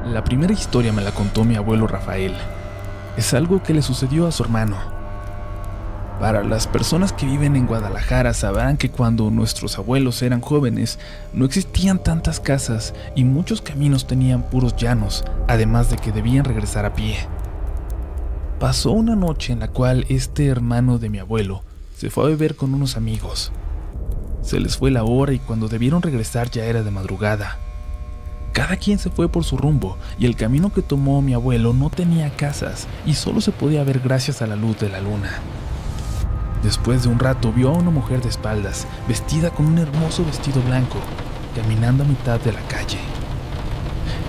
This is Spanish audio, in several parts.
La primera historia me la contó mi abuelo Rafael. Es algo que le sucedió a su hermano. Para las personas que viven en Guadalajara sabrán que cuando nuestros abuelos eran jóvenes no existían tantas casas y muchos caminos tenían puros llanos, además de que debían regresar a pie. Pasó una noche en la cual este hermano de mi abuelo se fue a beber con unos amigos. Se les fue la hora y cuando debieron regresar ya era de madrugada. Cada quien se fue por su rumbo y el camino que tomó mi abuelo no tenía casas y solo se podía ver gracias a la luz de la luna. Después de un rato vio a una mujer de espaldas, vestida con un hermoso vestido blanco, caminando a mitad de la calle.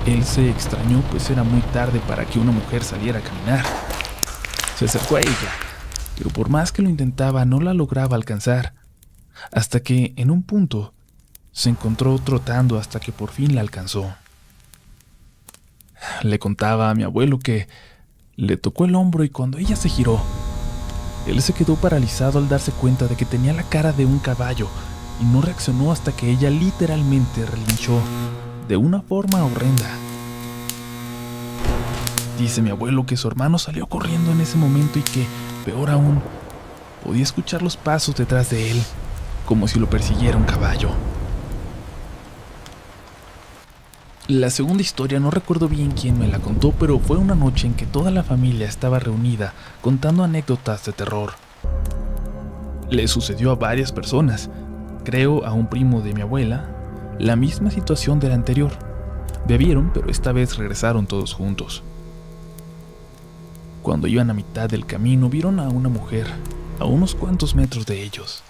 Él se extrañó pues era muy tarde para que una mujer saliera a caminar. Se acercó a ella, pero por más que lo intentaba no la lograba alcanzar, hasta que en un punto se encontró trotando hasta que por fin la alcanzó. Le contaba a mi abuelo que le tocó el hombro y cuando ella se giró, él se quedó paralizado al darse cuenta de que tenía la cara de un caballo y no reaccionó hasta que ella literalmente relinchó de una forma horrenda. Dice mi abuelo que su hermano salió corriendo en ese momento y que, peor aún, podía escuchar los pasos detrás de él, como si lo persiguiera un caballo. La segunda historia no recuerdo bien quién me la contó, pero fue una noche en que toda la familia estaba reunida contando anécdotas de terror. Le sucedió a varias personas, creo a un primo de mi abuela, la misma situación de la anterior. Bebieron, pero esta vez regresaron todos juntos. Cuando iban a mitad del camino vieron a una mujer a unos cuantos metros de ellos.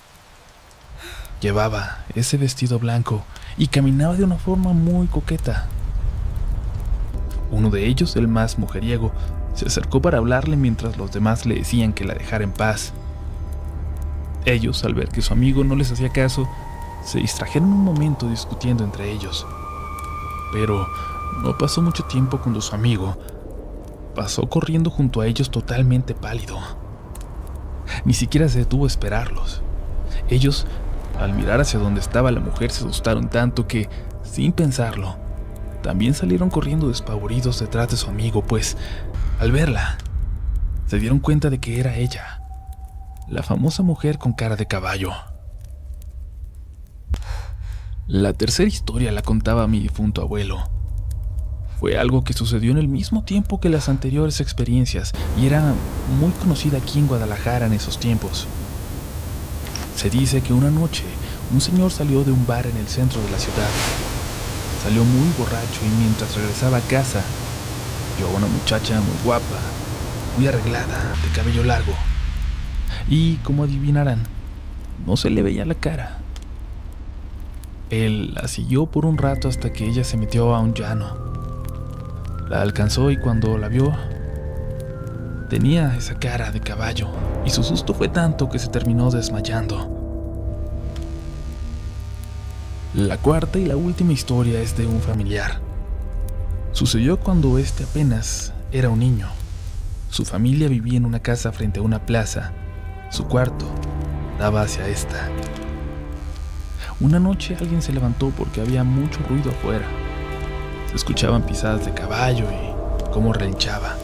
Llevaba ese vestido blanco y caminaba de una forma muy coqueta. Uno de ellos, el más mujeriego, se acercó para hablarle mientras los demás le decían que la dejara en paz. Ellos, al ver que su amigo no les hacía caso, se distrajeron un momento discutiendo entre ellos. Pero no pasó mucho tiempo cuando su amigo pasó corriendo junto a ellos totalmente pálido. Ni siquiera se detuvo a esperarlos. Ellos, al mirar hacia donde estaba la mujer, se asustaron tanto que, sin pensarlo, también salieron corriendo despavoridos detrás de su amigo, pues, al verla, se dieron cuenta de que era ella, la famosa mujer con cara de caballo. La tercera historia la contaba mi difunto abuelo. Fue algo que sucedió en el mismo tiempo que las anteriores experiencias y era muy conocida aquí en Guadalajara en esos tiempos. Se dice que una noche un señor salió de un bar en el centro de la ciudad. Salió muy borracho y mientras regresaba a casa vio a una muchacha muy guapa, muy arreglada, de cabello largo. Y como adivinarán, no se le veía la cara. Él la siguió por un rato hasta que ella se metió a un llano. La alcanzó y cuando la vio, tenía esa cara de caballo y su susto fue tanto que se terminó desmayando. La cuarta y la última historia es de un familiar. Sucedió cuando este apenas era un niño. Su familia vivía en una casa frente a una plaza. Su cuarto daba hacia esta. Una noche alguien se levantó porque había mucho ruido afuera. Se escuchaban pisadas de caballo y cómo relinchaba.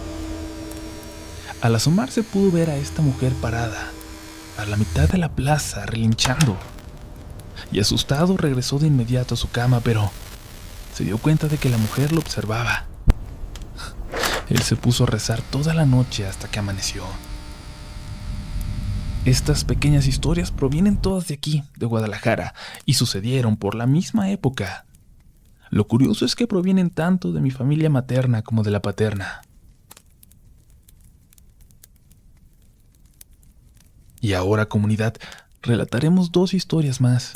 Al asomarse pudo ver a esta mujer parada a la mitad de la plaza relinchando. Y asustado regresó de inmediato a su cama, pero se dio cuenta de que la mujer lo observaba. Él se puso a rezar toda la noche hasta que amaneció. Estas pequeñas historias provienen todas de aquí, de Guadalajara, y sucedieron por la misma época. Lo curioso es que provienen tanto de mi familia materna como de la paterna. Y ahora, comunidad, relataremos dos historias más.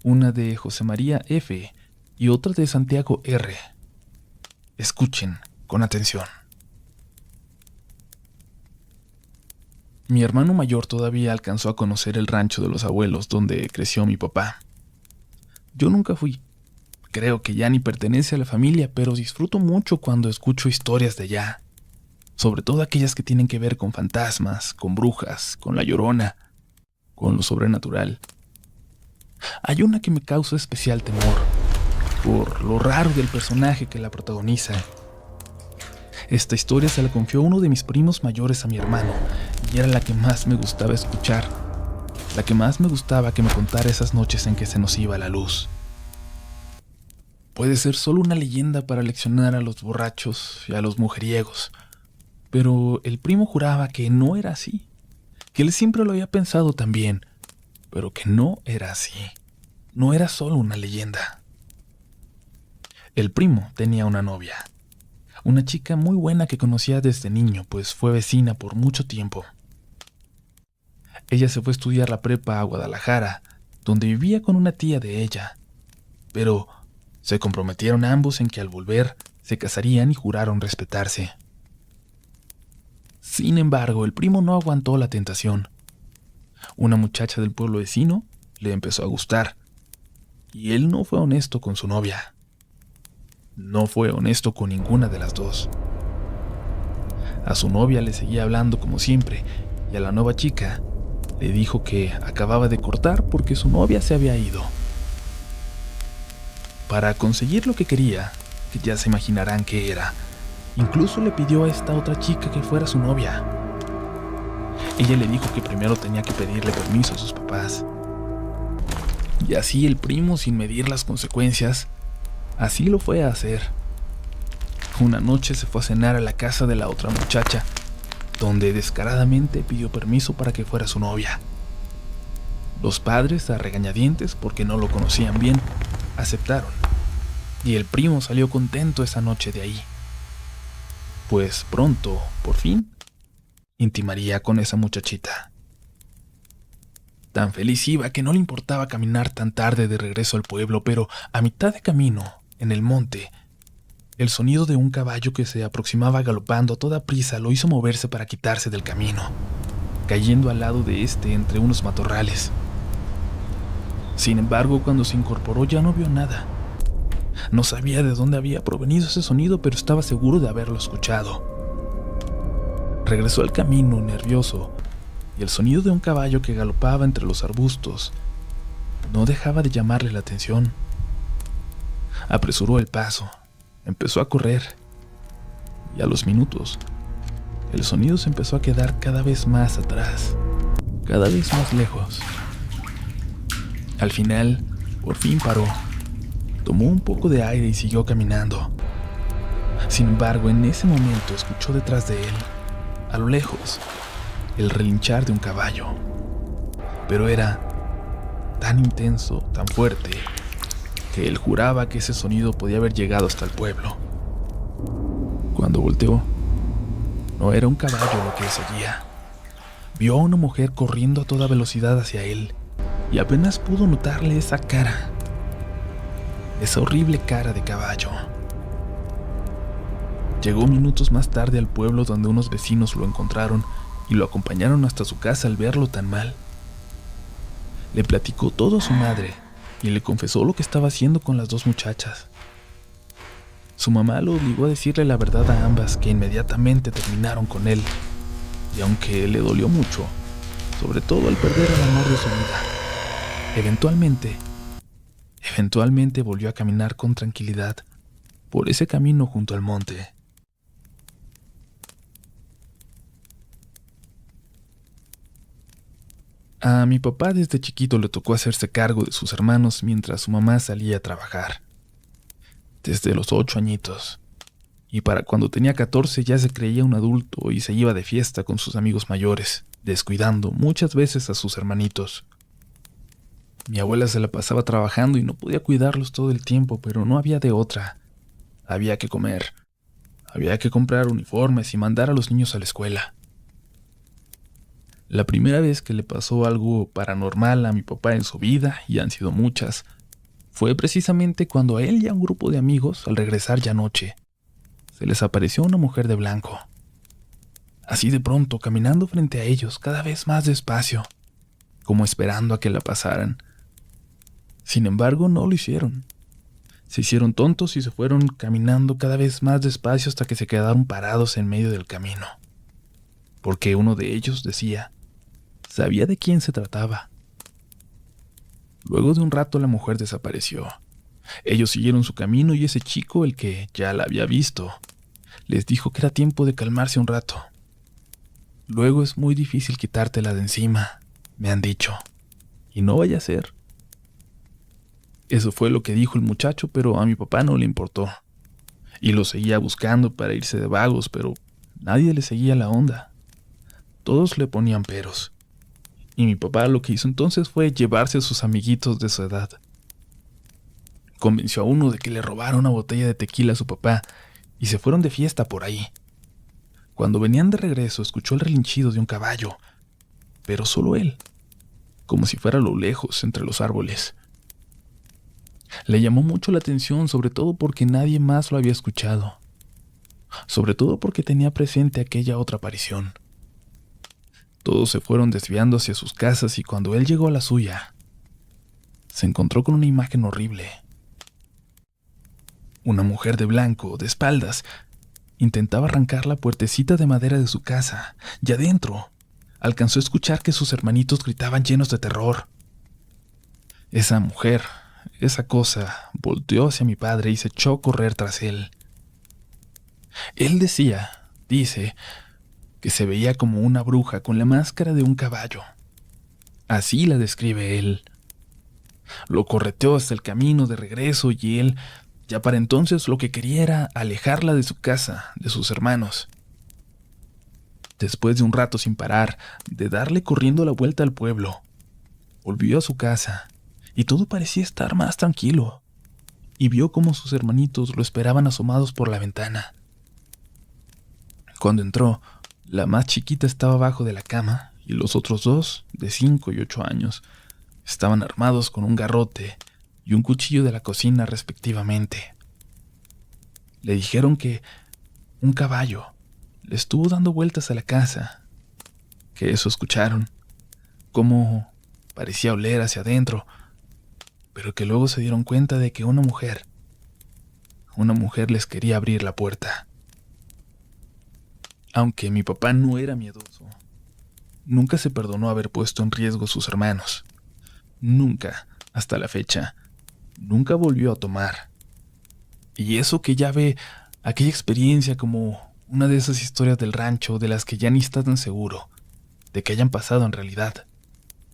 Una de José María F. y otra de Santiago R. Escuchen con atención. Mi hermano mayor todavía alcanzó a conocer el rancho de los abuelos donde creció mi papá. Yo nunca fui. Creo que ya ni pertenece a la familia, pero disfruto mucho cuando escucho historias de allá. Sobre todo aquellas que tienen que ver con fantasmas, con brujas, con la Llorona, con lo sobrenatural. Hay una que me causa especial temor. por lo raro del personaje que la protagoniza. Esta historia se la confió uno de mis primos mayores a mi hermano, y era la que más me gustaba escuchar, la que más me gustaba que me contara esas noches en que se nos iba la luz. Puede ser solo una leyenda para leccionar a los borrachos y a los mujeriegos, pero el primo juraba que no era así, que él siempre lo había pensado también, pero que no era así, no era solo una leyenda. El primo tenía una novia, una chica muy buena que conocía desde niño, pues fue vecina por mucho tiempo. Ella se fue a estudiar la prepa a Guadalajara, donde vivía con una tía de ella, pero se comprometieron ambos en que al volver se casarían y juraron respetarse. Sin embargo, el primo no aguantó la tentación. Una muchacha del pueblo vecino le empezó a gustar, y él no fue honesto con su novia. No fue honesto con ninguna de las dos. A su novia le seguía hablando como siempre, y a la nueva chica le dijo que acababa de cortar porque su novia se había ido. Para conseguir lo que quería, que ya se imaginarán qué era, incluso le pidió a esta otra chica que fuera su novia. Ella le dijo que primero tenía que pedirle permiso a sus papás. Y así el primo, sin medir las consecuencias, así lo fue a hacer. Una noche se fue a cenar a la casa de la otra muchacha, donde descaradamente pidió permiso para que fuera su novia. Los padres, a regañadientes porque no lo conocían bien, aceptaron, y el primo salió contento esa noche de ahí, pues pronto, por fin, intimaría con esa muchachita. Tan feliz iba que no le importaba caminar tan tarde de regreso al pueblo, pero a mitad de camino, en el monte, el sonido de un caballo que se aproximaba galopando a toda prisa lo hizo moverse para quitarse del camino, cayendo al lado de este entre unos matorrales. Sin embargo, cuando se incorporó ya no vio nada. No sabía de dónde había provenido ese sonido, pero estaba seguro de haberlo escuchado. Regresó al camino, nervioso, y el sonido de un caballo que galopaba entre los arbustos no dejaba de llamarle la atención. Apresuró el paso, empezó a correr, y a los minutos, el sonido se empezó a quedar cada vez más atrás, cada vez más lejos. Al final, por fin paró, tomó un poco de aire y siguió caminando. Sin embargo, en ese momento escuchó detrás de él, a lo lejos, el relinchar de un caballo. Pero era tan intenso, tan fuerte, que él juraba que ese sonido podía haber llegado hasta el pueblo. Cuando volteó, no era un caballo lo que seguía. Vio a una mujer corriendo a toda velocidad hacia él, y apenas pudo notarle esa cara, esa horrible cara de caballo. Llegó minutos más tarde al pueblo, donde unos vecinos lo encontraron y lo acompañaron hasta su casa al verlo tan mal. Le platicó todo a su madre y le confesó lo que estaba haciendo con las dos muchachas. Su mamá lo obligó a decirle la verdad a ambas, que inmediatamente terminaron con él, y aunque le dolió mucho, sobre todo al perder el amor de su vida, eventualmente volvió a caminar con tranquilidad por ese camino junto al monte. A mi papá desde chiquito le tocó hacerse cargo de sus hermanos mientras su mamá salía a trabajar. Desde los 8 añitos. Y para cuando tenía 14 ya se creía un adulto y se iba de fiesta con sus amigos mayores, descuidando muchas veces a sus hermanitos. Mi abuela se la pasaba trabajando y no podía cuidarlos todo el tiempo, pero no había de otra. Había que comer. Había que comprar uniformes y mandar a los niños a la escuela. La primera vez que le pasó algo paranormal a mi papá en su vida, y han sido muchas, fue precisamente cuando a él y a un grupo de amigos, al regresar ya noche, se les apareció una mujer de blanco. Así de pronto, caminando frente a ellos, cada vez más despacio, como esperando a que la pasaran. Sin embargo, no lo hicieron. Se hicieron tontos y se fueron caminando cada vez más despacio hasta que se quedaron parados en medio del camino. Porque uno de ellos decía, sabía de quién se trataba. Luego de un rato la mujer desapareció, Ellos siguieron su camino y ese chico, el que ya la había visto, les dijo que era tiempo de calmarse un rato. Luego es muy difícil quitártela de encima, me han dicho, y no vaya a ser. Eso fue lo que dijo el muchacho, pero a mi papá no le importó. Y lo seguía buscando para irse de vagos, pero nadie le seguía la onda. Todos le ponían peros. Y mi papá lo que hizo entonces fue llevarse a sus amiguitos de su edad. Convenció a uno de que le robara una botella de tequila a su papá y se fueron de fiesta por ahí. Cuando venían de regreso escuchó el relinchido de un caballo, pero solo él, como si fuera a lo lejos entre los árboles. Le llamó mucho la atención, sobre todo porque nadie más lo había escuchado, sobre todo porque tenía presente aquella otra aparición. Todos se fueron desviando hacia sus casas y cuando él llegó a la suya, se encontró con una imagen horrible. Una mujer de blanco, de espaldas, intentaba arrancar la puertecita de madera de su casa, y adentro alcanzó a escuchar que sus hermanitos gritaban llenos de terror. Esa mujer, esa cosa, volteó hacia mi padre y se echó a correr tras él. Él dice, que se veía como una bruja con la máscara de un caballo. Así la describe él. Lo correteó hasta el camino de regreso y él, ya para entonces, lo que quería era alejarla de su casa, de sus hermanos. Después de un rato sin parar, de darle corriendo la vuelta al pueblo, volvió a su casa y todo parecía estar más tranquilo, y vio cómo sus hermanitos lo esperaban asomados por la ventana. Cuando entró, la más chiquita estaba abajo de la cama y los otros dos, de 5 y 8 años, estaban armados con un garrote y un cuchillo de la cocina respectivamente. Le dijeron que un caballo le estuvo dando vueltas a la casa, que eso escucharon, cómo parecía oler hacia adentro, pero que luego se dieron cuenta de que una mujer les quería abrir la puerta. Aunque mi papá no era miedoso, nunca se perdonó haber puesto en riesgo a sus hermanos. Nunca, hasta la fecha, nunca volvió a tomar. Y eso que ya ve aquella experiencia como una de esas historias del rancho de las que ya ni está tan seguro de que hayan pasado en realidad.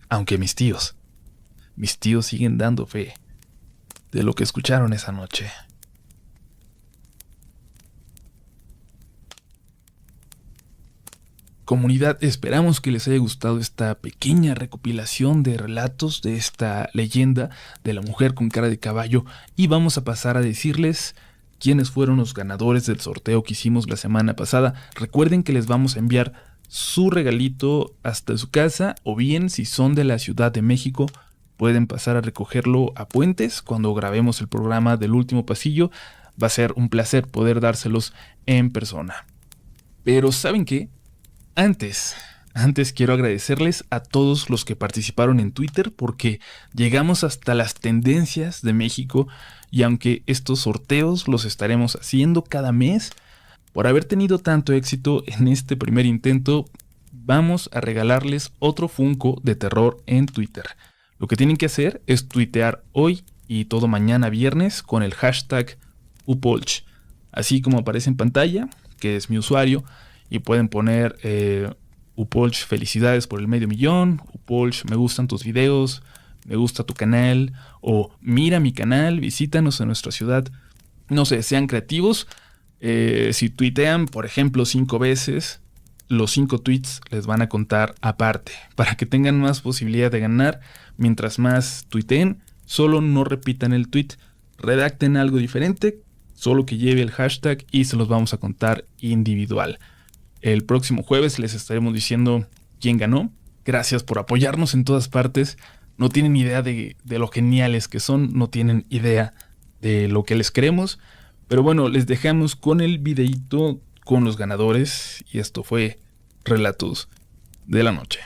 Aunque mis tíos siguen dando fe de lo que escucharon esa noche. Comunidad, esperamos que les haya gustado esta pequeña recopilación de relatos de esta leyenda de la mujer con cara de caballo y vamos a pasar a decirles quiénes fueron los ganadores del sorteo que hicimos la semana pasada. Recuerden que les vamos a enviar su regalito hasta su casa o bien si son de la Ciudad de México pueden pasar a recogerlo a Puentes cuando grabemos el programa del último pasillo. Va a ser un placer poder dárselos en persona. Pero ¿saben qué? Antes quiero agradecerles a todos los que participaron en Twitter porque llegamos hasta las tendencias de México y aunque estos sorteos los estaremos haciendo cada mes, por haber tenido tanto éxito en este primer intento, vamos a regalarles otro Funko de terror en Twitter. Lo que tienen que hacer es tuitear hoy y todo mañana viernes con el hashtag Upolch, así como aparece en pantalla, que es mi usuario. Y pueden poner Upolch, felicidades por el 500,000, Upolch, me gustan tus videos, me gusta tu canal, o mira mi canal, visítanos en nuestra ciudad. No sé, sean creativos. Si tuitean, por ejemplo, 5 veces, los 5 tweets les van a contar aparte, para que tengan más posibilidad de ganar. Mientras más tuiteen, solo no repitan el tweet, redacten algo diferente, solo que lleve el hashtag y se los vamos a contar individual. El próximo jueves les estaremos diciendo quién ganó. Gracias por apoyarnos en todas partes. No tienen idea de lo geniales que son. No tienen idea de lo que les queremos. Pero bueno, les dejamos con el videíto con los ganadores. Y esto fue Relatos de la Noche.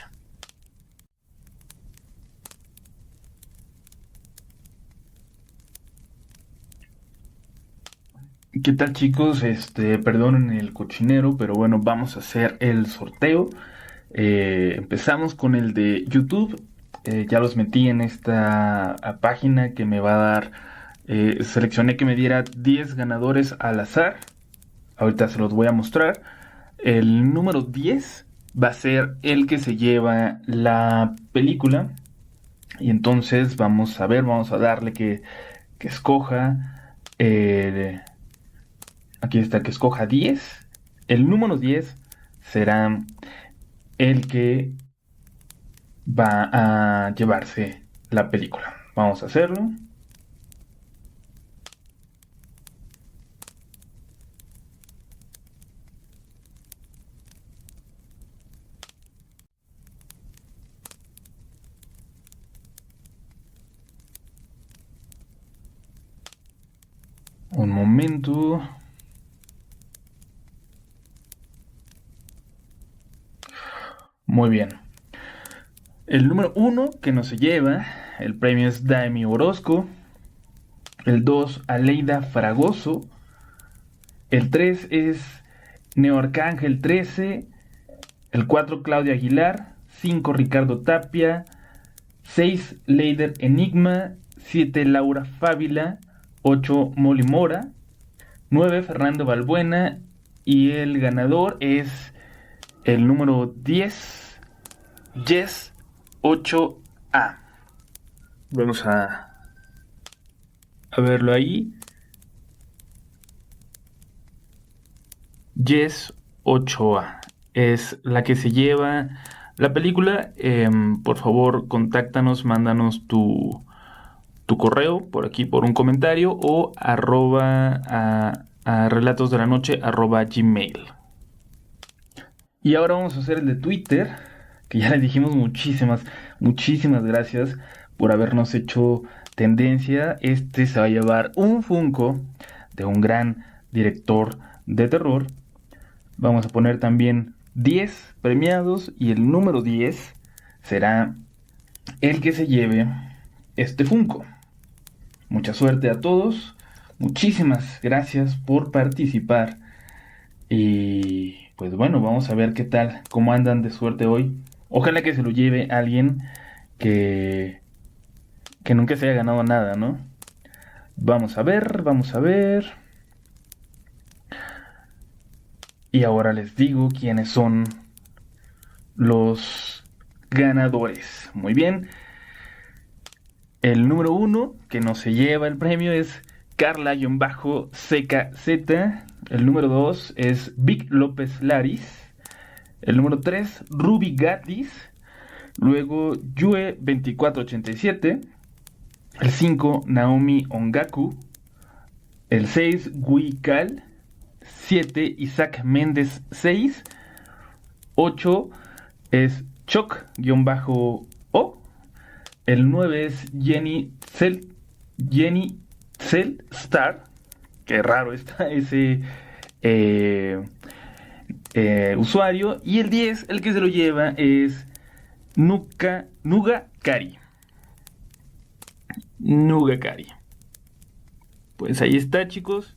¿Qué tal, chicos? Perdonen el cochinero, pero bueno, vamos a hacer el sorteo. Empezamos con el de YouTube. Ya los metí en esta página que me va a dar Seleccioné que me diera 10 ganadores al azar. Ahorita se los voy a mostrar. El número 10 va a ser el que se lleva la película. Y entonces vamos a ver, vamos a darle que escoja. Aquí está, que escoja 10. El número 10 será el que va a llevarse la película. Vamos a hacerlo. Un momento. Muy bien. El número 1 que nos lleva el premio es Daimi Orozco. El 2, Aleida Fragoso. El 3 es Neo Arcángel 13. El 4, Claudia Aguilar. 5, Ricardo Tapia. 6, Leider Enigma. 7, Laura Fávila. 8, Molly Mora. 9, Fernando Balbuena. Y el ganador es el número 10, Yes 8A. Vamos a verlo ahí. Yes 8A es la que se lleva la película. Por favor, contáctanos, mándanos tu correo por aquí, por un comentario, o arroba a relatosdelanoche@gmail. Y ahora vamos a hacer el de Twitter, que ya les dijimos muchísimas gracias por habernos hecho tendencia. Este se va a llevar un Funko de un gran director de terror. Vamos a poner también 10 premiados y el número 10 será el que se lleve este Funko. Mucha suerte a todos. Muchísimas gracias por participar. Y pues bueno, vamos a ver qué tal, cómo andan de suerte hoy. Ojalá que se lo lleve alguien que nunca se haya ganado nada, ¿no? Vamos a ver, vamos a ver. Y ahora les digo quiénes son los ganadores. Muy bien. El número 1 que no se lleva el premio es Carla-CKZ. El número 2 es Vic López Laris. El número 3, Ruby Gatis. Luego Yue 2487. El 5, Naomi Ongaku. El 6, Gui Cal. 7, Isaac Méndez 6. 8 es Choc-O. El 9 es Jenny Cell Star. Qué raro está ese usuario. Y el 10, el que se lo lleva, es Nuga Kari. Nuga Kari. Pues ahí está, chicos.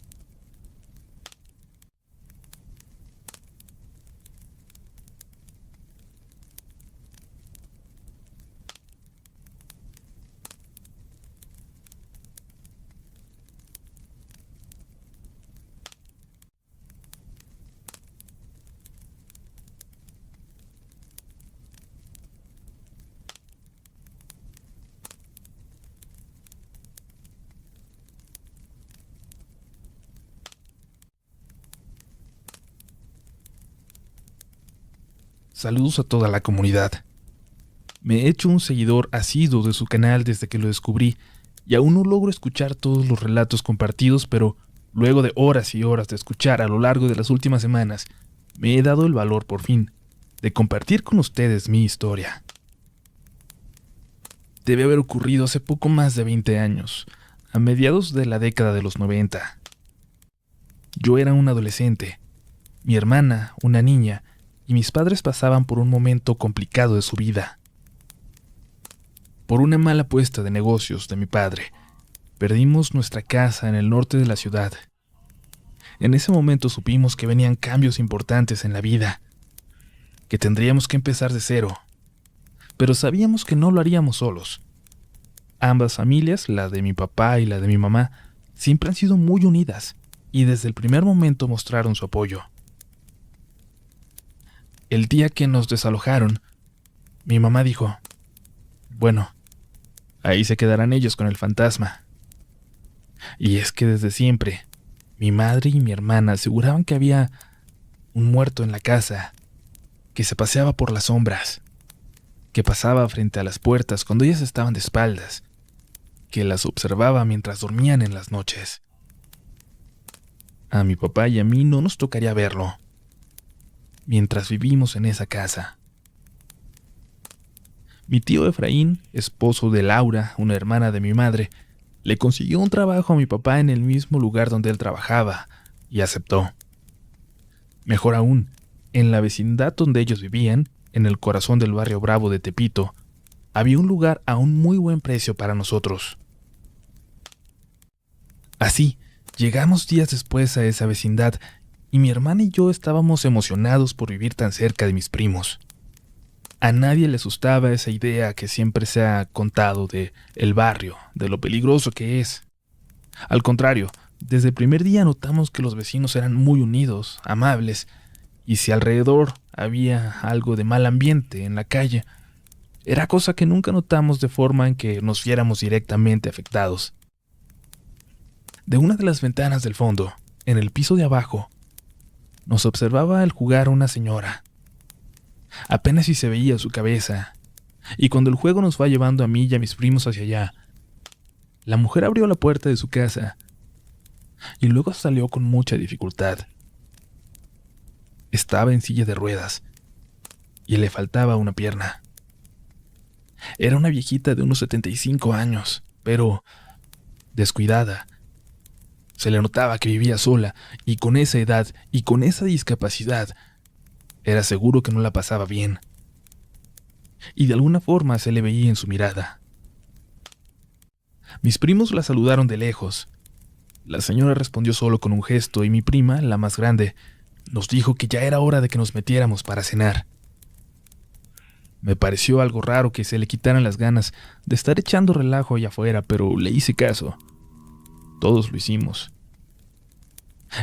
Saludos a toda la comunidad. Me he hecho un seguidor asiduo de su canal desde que lo descubrí y aún no logro escuchar todos los relatos compartidos, pero luego de horas y horas de escuchar a lo largo de las últimas semanas, me he dado el valor por fin de compartir con ustedes mi historia. Debe haber ocurrido hace poco más de 20 años, a mediados de la década de los 90. Yo era un adolescente, mi hermana, una niña, y mis padres pasaban por un momento complicado de su vida. Por una mala apuesta de negocios de mi padre, perdimos nuestra casa en el norte de la ciudad. En ese momento supimos que venían cambios importantes en la vida, que tendríamos que empezar de cero, pero sabíamos que no lo haríamos solos. Ambas familias, la de mi papá y la de mi mamá, siempre han sido muy unidas y desde el primer momento mostraron su apoyo. El día que nos desalojaron, mi mamá dijo: bueno, ahí se quedarán ellos con el fantasma. Y es que desde siempre, mi madre y mi hermana aseguraban que había un muerto en la casa, que se paseaba por las sombras, que pasaba frente a las puertas cuando ellas estaban de espaldas, que las observaba mientras dormían en las noches. A mi papá y a mí no nos tocaría verlo mientras vivimos en esa casa. Mi tío Efraín, esposo de Laura, una hermana de mi madre, le consiguió un trabajo a mi papá en el mismo lugar donde él trabajaba y aceptó. Mejor aún, en la vecindad donde ellos vivían, en el corazón del barrio Bravo de Tepito, había un lugar a un muy buen precio para nosotros. Así, llegamos días después a esa vecindad y mi hermana y yo estábamos emocionados por vivir tan cerca de mis primos. A nadie le asustaba esa idea que siempre se ha contado de el barrio, de lo peligroso que es. Al contrario, desde el primer día notamos que los vecinos eran muy unidos, amables, y si alrededor había algo de mal ambiente en la calle, era cosa que nunca notamos de forma en que nos viéramos directamente afectados. De una de las ventanas del fondo, en el piso de abajo, nos observaba al jugar una señora. Apenas si se veía su cabeza, y cuando el juego nos fue llevando a mí y a mis primos hacia allá, la mujer abrió la puerta de su casa y luego salió con mucha dificultad. Estaba en silla de ruedas y le faltaba una pierna. Era una viejita de unos 75 años, pero descuidada. Se le notaba que vivía sola y con esa edad y con esa discapacidad, era seguro que no la pasaba bien. Y de alguna forma se le veía en su mirada. Mis primos la saludaron de lejos. La señora respondió solo con un gesto y mi prima, la más grande, nos dijo que ya era hora de que nos metiéramos para cenar. Me pareció algo raro que se le quitaran las ganas de estar echando relajo allá afuera, pero le hice caso. Todos lo hicimos.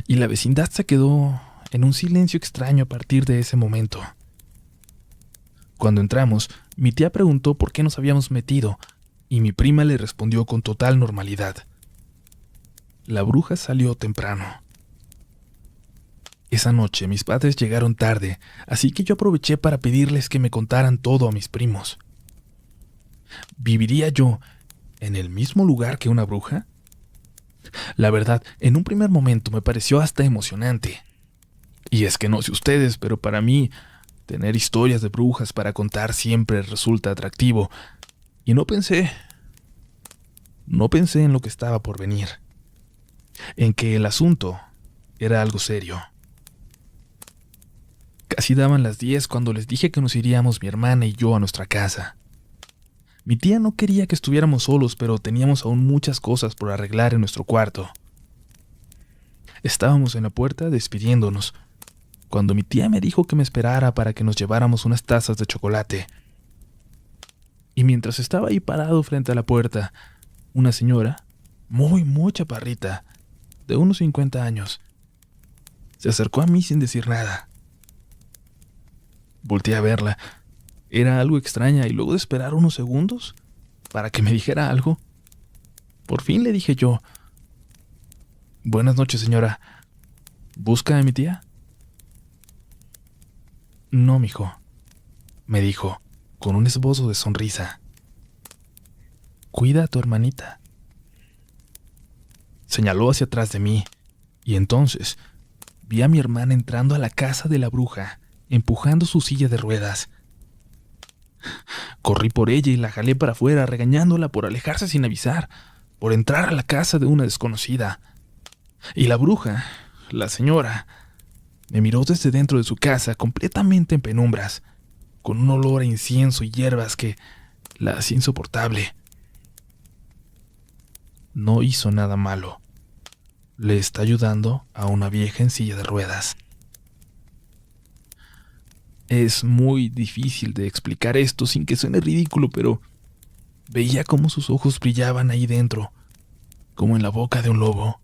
Y la vecindad se quedó en un silencio extraño a partir de ese momento. Cuando entramos, mi tía preguntó por qué nos habíamos metido, y mi prima le respondió con total normalidad. La bruja salió temprano. Esa noche mis padres llegaron tarde, así que yo aproveché para pedirles que me contaran todo a mis primos. ¿Viviría yo en el mismo lugar que una bruja? La verdad, en un primer momento me pareció hasta emocionante. Y es que no sé ustedes, pero para mí, tener historias de brujas para contar siempre resulta atractivo. Y no pensé en lo que estaba por venir. En que el asunto era algo serio. Casi daban las 10 cuando les dije que nos iríamos mi hermana y yo a nuestra casa. Mi tía no quería que estuviéramos solos, pero teníamos aún muchas cosas por arreglar en nuestro cuarto. Estábamos en la puerta despidiéndonos, cuando mi tía me dijo que me esperara para que nos lleváramos unas tazas de chocolate. Y mientras estaba ahí parado frente a la puerta, una señora, muy chaparrita, de unos 50 años, se acercó a mí sin decir nada. Volteé a verla. Era algo extraña y luego de esperar unos segundos para que me dijera algo, por fin le dije yo: «Buenas noches, señora. ¿Busca a mi tía?» «No, mijo», me dijo, con un esbozo de sonrisa. «Cuida a tu hermanita». Señaló hacia atrás de mí, y entonces vi a mi hermana entrando a la casa de la bruja, empujando su silla de ruedas. Corrí por ella y la jalé para afuera, regañándola por alejarse sin avisar, por entrar a la casa de una desconocida. Y la bruja, la señora, me miró desde dentro de su casa, completamente en penumbras, con un olor a incienso y hierbas que la hacía insoportable. No hizo nada malo. Le está ayudando a una vieja en silla de ruedas. Es muy difícil de explicar esto sin que suene ridículo, pero veía cómo sus ojos brillaban ahí dentro, como en la boca de un lobo.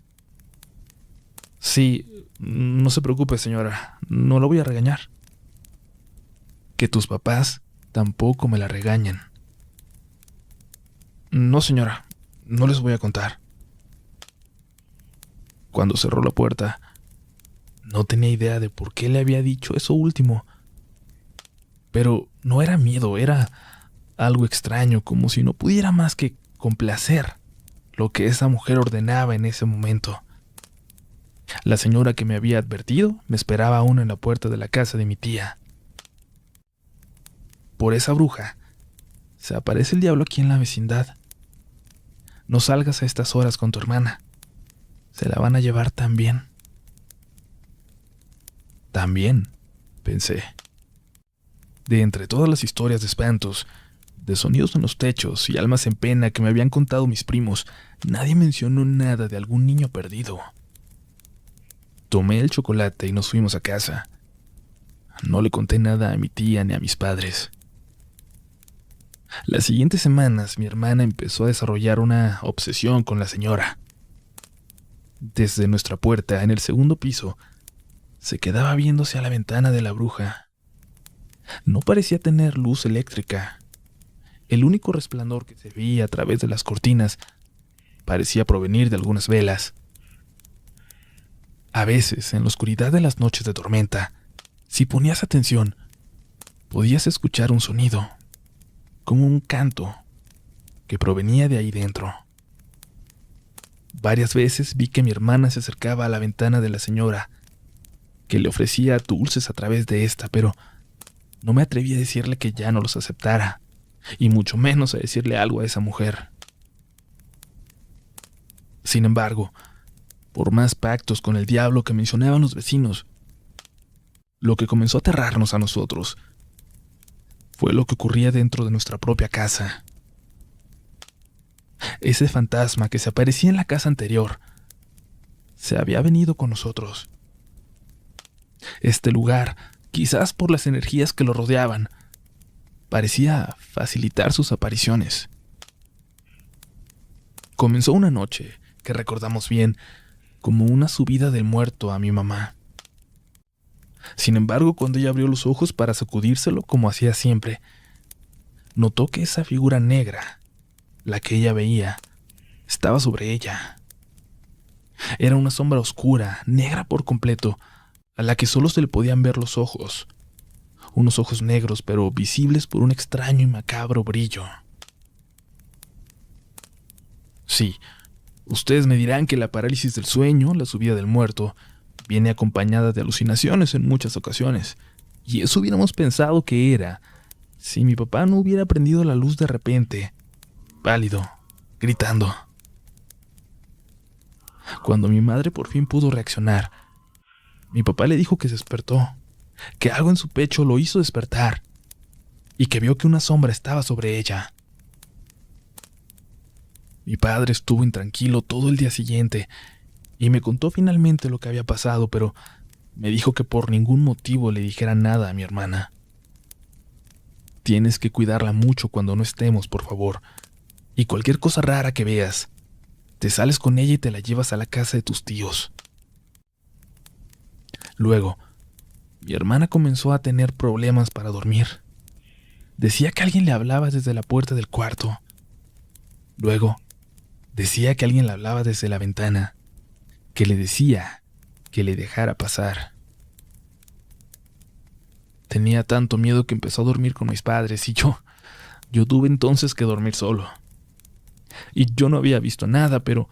Sí, no se preocupe, señora, no la voy a regañar. Que tus papás tampoco me la regañan. No, señora, no les voy a contar. Cuando cerró la puerta, no tenía idea de por qué le había dicho eso último. Pero no era miedo, era algo extraño, como si no pudiera más que complacer lo que esa mujer ordenaba en ese momento. La señora que me había advertido me esperaba aún en la puerta de la casa de mi tía. Por esa bruja, se aparece el diablo aquí en la vecindad. No salgas a estas horas con tu hermana. Se la van a llevar también. También, pensé. De entre todas las historias de espantos, de sonidos en los techos y almas en pena que me habían contado mis primos, nadie mencionó nada de algún niño perdido. Tomé el chocolate y nos fuimos a casa. No le conté nada a mi tía ni a mis padres. Las siguientes semanas mi hermana empezó a desarrollar una obsesión con la señora. Desde nuestra puerta, en el segundo piso, se quedaba viéndose a la ventana de la bruja. No parecía tener luz eléctrica. El único resplandor que se veía a través de las cortinas parecía provenir de algunas velas. A veces, en la oscuridad de las noches de tormenta, si ponías atención, podías escuchar un sonido, como un canto, que provenía de ahí dentro. Varias veces vi que mi hermana se acercaba a la ventana de la señora, que le ofrecía dulces a través de esta, pero no me atreví a decirle que ya no los aceptara, y mucho menos a decirle algo a esa mujer. Sin embargo, por más pactos con el diablo que mencionaban los vecinos, lo que comenzó a aterrarnos a nosotros fue lo que ocurría dentro de nuestra propia casa. Ese fantasma que se aparecía en la casa anterior se había venido con nosotros. Este lugar, quizás por las energías que lo rodeaban, parecía facilitar sus apariciones. Comenzó una noche que recordamos bien como una subida del muerto a mi mamá. Sin embargo, cuando ella abrió los ojos para sacudírselo como hacía siempre, notó que esa figura negra, la que ella veía, estaba sobre ella. Era una sombra oscura, negra por completo, a la que solo se le podían ver los ojos. Unos ojos negros, pero visibles por un extraño y macabro brillo. Sí, ustedes me dirán que la parálisis del sueño, la subida del muerto, viene acompañada de alucinaciones en muchas ocasiones, y eso hubiéramos pensado que era si mi papá no hubiera prendido la luz de repente, pálido, gritando. Cuando mi madre por fin pudo reaccionar, mi papá le dijo que se despertó, que algo en su pecho lo hizo despertar, y que vio que una sombra estaba sobre ella. Mi padre estuvo intranquilo todo el día siguiente, y me contó finalmente lo que había pasado, pero me dijo que por ningún motivo le dijera nada a mi hermana. Tienes que cuidarla mucho cuando no estemos, por favor, y cualquier cosa rara que veas, te sales con ella y te la llevas a la casa de tus tíos. Luego, mi hermana comenzó a tener problemas para dormir. Decía que alguien le hablaba desde la puerta del cuarto. Luego, decía que alguien le hablaba desde la ventana, que le decía que le dejara pasar. Tenía tanto miedo que empezó a dormir con mis padres y yo tuve entonces que dormir solo. Y yo no había visto nada, pero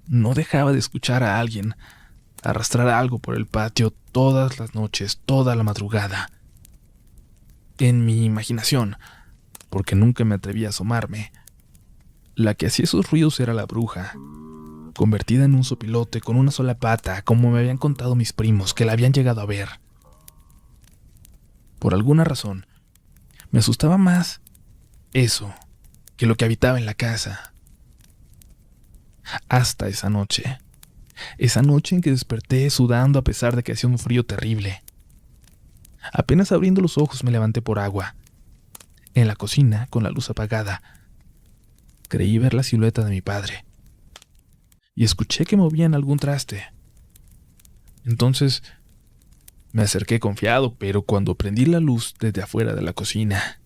no dejaba de escuchar a alguien arrastrar algo por el patio todas las noches, toda la madrugada. En mi imaginación, porque nunca me atreví a asomarme, la que hacía esos ruidos era la bruja, convertida en un sopilote con una sola pata, como me habían contado mis primos que la habían llegado a ver. Por alguna razón, me asustaba más eso que lo que habitaba en la casa. Hasta esa noche en que desperté sudando a pesar de que hacía un frío terrible. Apenas abriendo los ojos me levanté por agua. En la cocina, con la luz apagada, creí ver la silueta de mi padre, y escuché que movían algún traste. Entonces me acerqué confiado, pero cuando prendí la luz desde afuera de la cocina,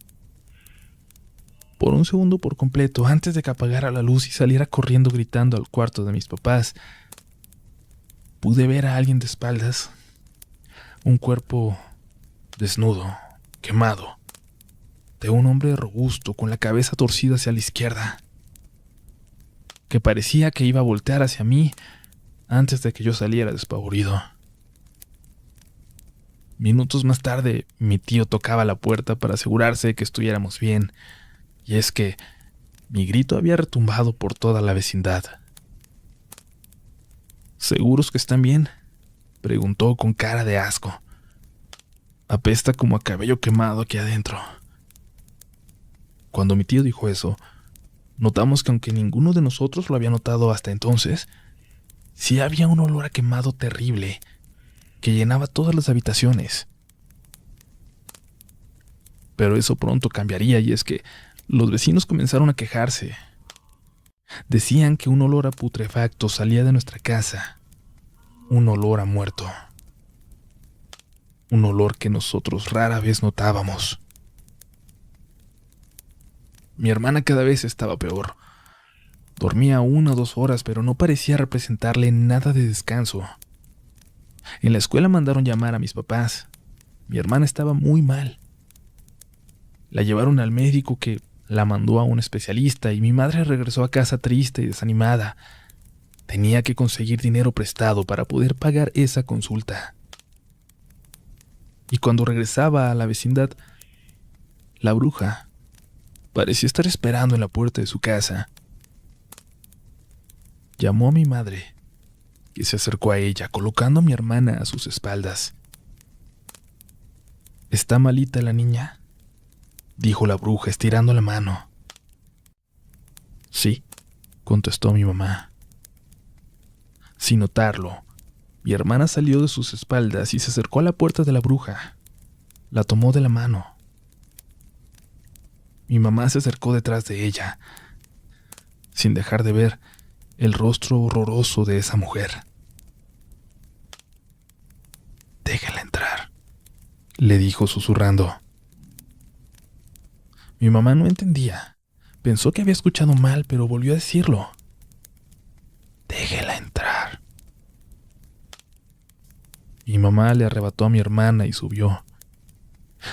por un segundo por completo, antes de que apagara la luz y saliera corriendo gritando al cuarto de mis papás, pude ver a alguien de espaldas, un cuerpo desnudo, quemado, de un hombre robusto con la cabeza torcida hacia la izquierda, que parecía que iba a voltear hacia mí antes de que yo saliera despavorido. Minutos más tarde, mi tío tocaba la puerta para asegurarse de que estuviéramos bien, y es que mi grito había retumbado por toda la vecindad. ¿Seguros que están bien?, preguntó con cara de asco. Apesta como a cabello quemado aquí adentro. Cuando mi tío dijo eso, notamos que aunque ninguno de nosotros lo había notado hasta entonces, sí había un olor a quemado terrible que llenaba todas las habitaciones. Pero eso pronto cambiaría, y es que los vecinos comenzaron a quejarse. Decían que un olor a putrefacto salía de nuestra casa, un olor a muerto, un olor que nosotros rara vez notábamos. Mi hermana cada vez estaba peor. Dormía 1 o 2 horas, pero no parecía representarle nada de descanso. En la escuela mandaron llamar a mis papás. Mi hermana estaba muy mal. La llevaron al médico, que la mandó a un especialista, y mi madre regresó a casa triste y desanimada. Tenía que conseguir dinero prestado para poder pagar esa consulta. Y cuando regresaba a la vecindad, la bruja parecía estar esperando en la puerta de su casa. Llamó a mi madre, que se acercó a ella, colocando a mi hermana a sus espaldas. ¿Está malita la niña?, dijo la bruja, estirando la mano. Sí, contestó mi mamá. Sin notarlo, mi hermana salió de sus espaldas y se acercó a la puerta de la bruja. La tomó de la mano. Mi mamá se acercó detrás de ella, sin dejar de ver el rostro horroroso de esa mujer. «Déjela entrar», le dijo susurrando. Mi mamá no entendía. Pensó que había escuchado mal, pero volvió a decirlo. «Déjela entrar». Mi mamá le arrebató a mi hermana y subió.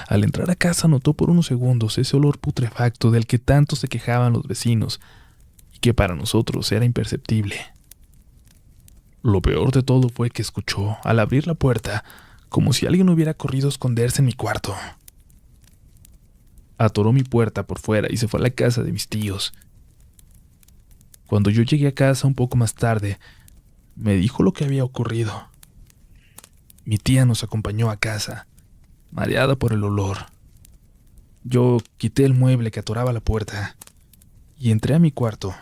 Al entrar a casa notó por unos segundos ese olor putrefacto del que tanto se quejaban los vecinos y que para nosotros era imperceptible. Lo peor de todo fue que escuchó, al abrir la puerta, como si alguien hubiera corrido a esconderse en mi cuarto. Atoró mi puerta por fuera y se fue a la casa de mis tíos. Cuando yo llegué a casa un poco más tarde, me dijo lo que había ocurrido. Mi tía nos acompañó a casa, mareada por el olor. Yo quité el mueble que atoraba la puerta y entré a mi cuarto.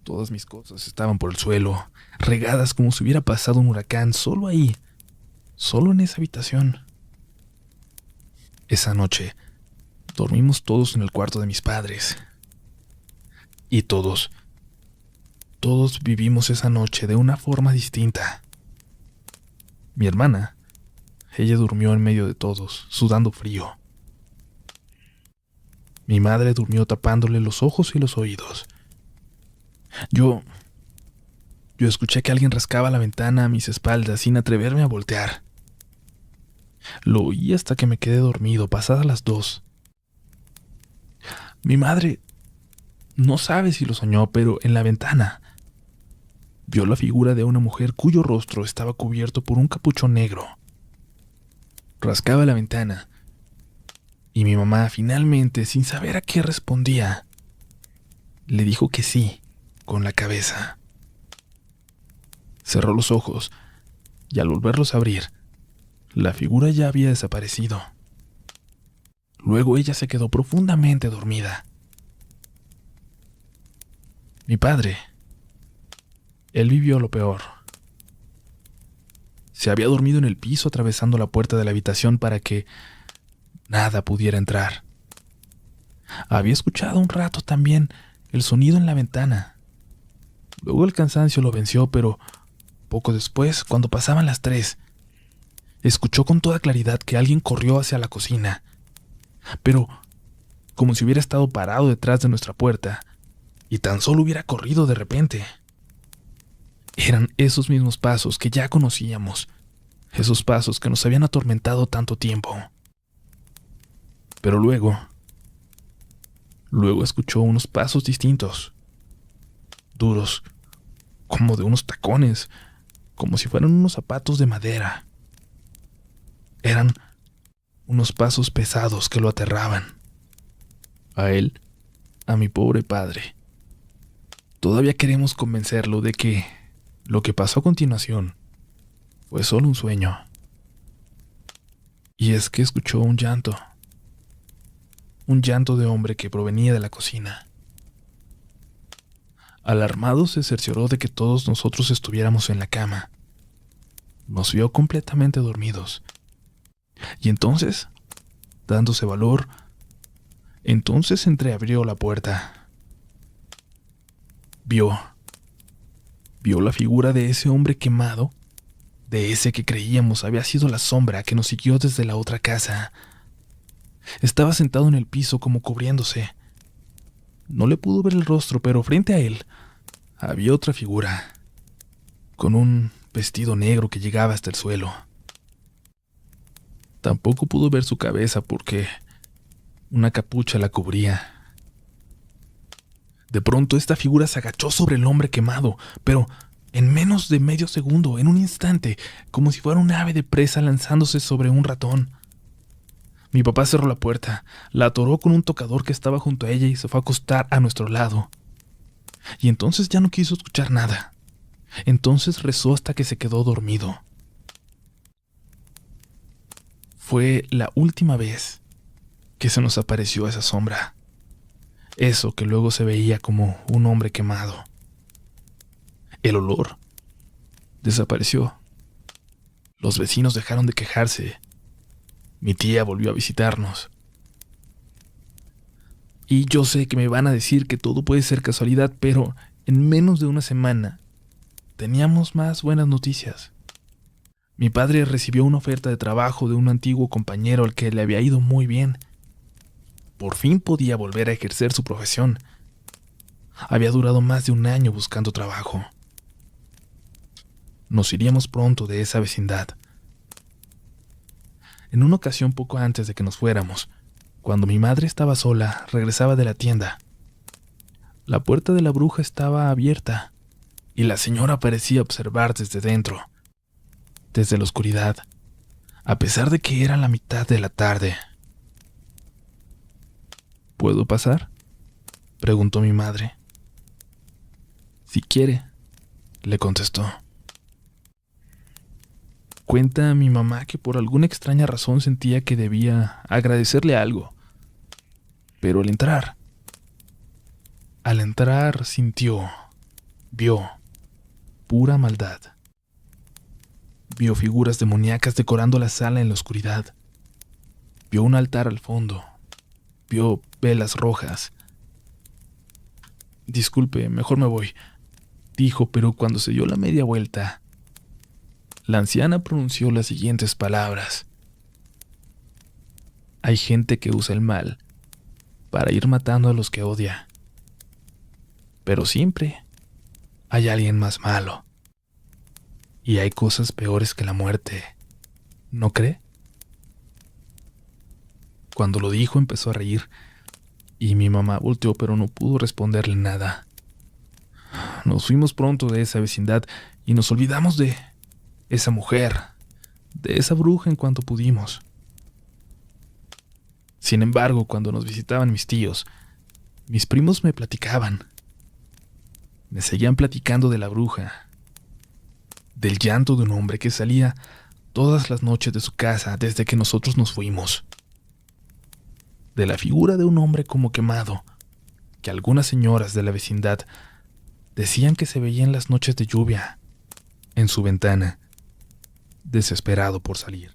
Todas mis cosas estaban por el suelo, regadas como si hubiera pasado un huracán, solo ahí, solo en esa habitación. Esa noche dormimos todos en el cuarto de mis padres. Y todos vivimos esa noche de una forma distinta. Mi hermana, ella durmió en medio de todos, sudando frío. Mi madre durmió tapándole los ojos y los oídos. Yo escuché que alguien rascaba la ventana a mis espaldas sin atreverme a voltear. Lo oí hasta que me quedé dormido, pasadas las 2. Mi madre no sabe si lo soñó, pero en la ventana vio la figura de una mujer cuyo rostro estaba cubierto por un capuchón negro. Rascaba la ventana y mi mamá, finalmente, sin saber a qué respondía, le dijo que sí, con la cabeza. Cerró los ojos y al volverlos a abrir, la figura ya había desaparecido. Luego ella se quedó profundamente dormida. Mi padre, él vivió lo peor. Se había dormido en el piso atravesando la puerta de la habitación para que nada pudiera entrar. Había escuchado un rato también el sonido en la ventana. Luego el cansancio lo venció, pero poco después, cuando pasaban las 3, escuchó con toda claridad que alguien corrió hacia la cocina, pero como si hubiera estado parado detrás de nuestra puerta y tan solo hubiera corrido de repente. Eran esos mismos pasos que ya conocíamos, esos pasos que nos habían atormentado tanto tiempo. Pero luego escuchó unos pasos distintos, duros, como de unos tacones, como si fueran unos zapatos de madera. Eran unos pasos pesados que lo aterraban. A él, a mi pobre padre. Todavía queremos convencerlo de que lo que pasó a continuación fue solo un sueño. Y es que escuchó un llanto de hombre que provenía de la cocina. Alarmado, se cercioró de que todos nosotros estuviéramos en la cama. Nos vio completamente dormidos. Y entonces, dándose valor, entreabrió la puerta. Vio la figura de ese hombre quemado, de ese que creíamos había sido la sombra que nos siguió desde la otra casa. Estaba sentado en el piso como cubriéndose. No le pudo ver el rostro, pero frente a él había otra figura, con un vestido negro que llegaba hasta el suelo. Tampoco pudo ver su cabeza porque una capucha la cubría. De pronto esta figura se agachó sobre el hombre quemado, pero en menos de medio segundo, en un instante, como si fuera un ave de presa lanzándose sobre un ratón. Mi papá cerró la puerta, la atoró con un tocador que estaba junto a ella y se fue a acostar a nuestro lado. Y entonces ya no quiso escuchar nada. Entonces rezó hasta que se quedó dormido. Fue la última vez que se nos apareció esa sombra. Eso que luego se veía como un hombre quemado. El olor desapareció. Los vecinos dejaron de quejarse. Mi tía volvió a visitarnos. Y yo sé que me van a decir que todo puede ser casualidad, pero en menos de una semana teníamos más buenas noticias. Mi padre recibió una oferta de trabajo de un antiguo compañero al que le había ido muy bien. Por fin podía volver a ejercer su profesión. Había durado más de un año buscando trabajo. Nos iríamos pronto de esa vecindad. En una ocasión poco antes de que nos fuéramos, cuando mi madre estaba sola, regresaba de la tienda. La puerta de la bruja estaba abierta y la señora parecía observar desde dentro, desde la oscuridad, a pesar de que era la mitad de la tarde. ¿Puedo pasar?, preguntó mi madre. Si quiere, le contestó. Cuenta mi mamá que por alguna extraña razón sentía que debía agradecerle algo, pero al entrar vio pura maldad. Vio figuras demoníacas decorando la sala en la oscuridad. Vio un altar al fondo. Vio velas rojas. Disculpe, mejor me voy, dijo, pero cuando se dio la media vuelta, la anciana pronunció las siguientes palabras. Hay gente que usa el mal para ir matando a los que odia. Pero siempre hay alguien más malo. Y hay cosas peores que la muerte, ¿no cree? Cuando lo dijo empezó a reír, y mi mamá volteó pero no pudo responderle nada. Nos fuimos pronto de esa vecindad y nos olvidamos de esa mujer, de esa bruja en cuanto pudimos. Sin embargo, cuando nos visitaban mis tíos, mis primos me platicaban. Me seguían platicando de la bruja, del llanto de un hombre que salía todas las noches de su casa desde que nosotros nos fuimos, de la figura de un hombre como quemado, que algunas señoras de la vecindad decían que se veía en las noches de lluvia, en su ventana, desesperado por salir.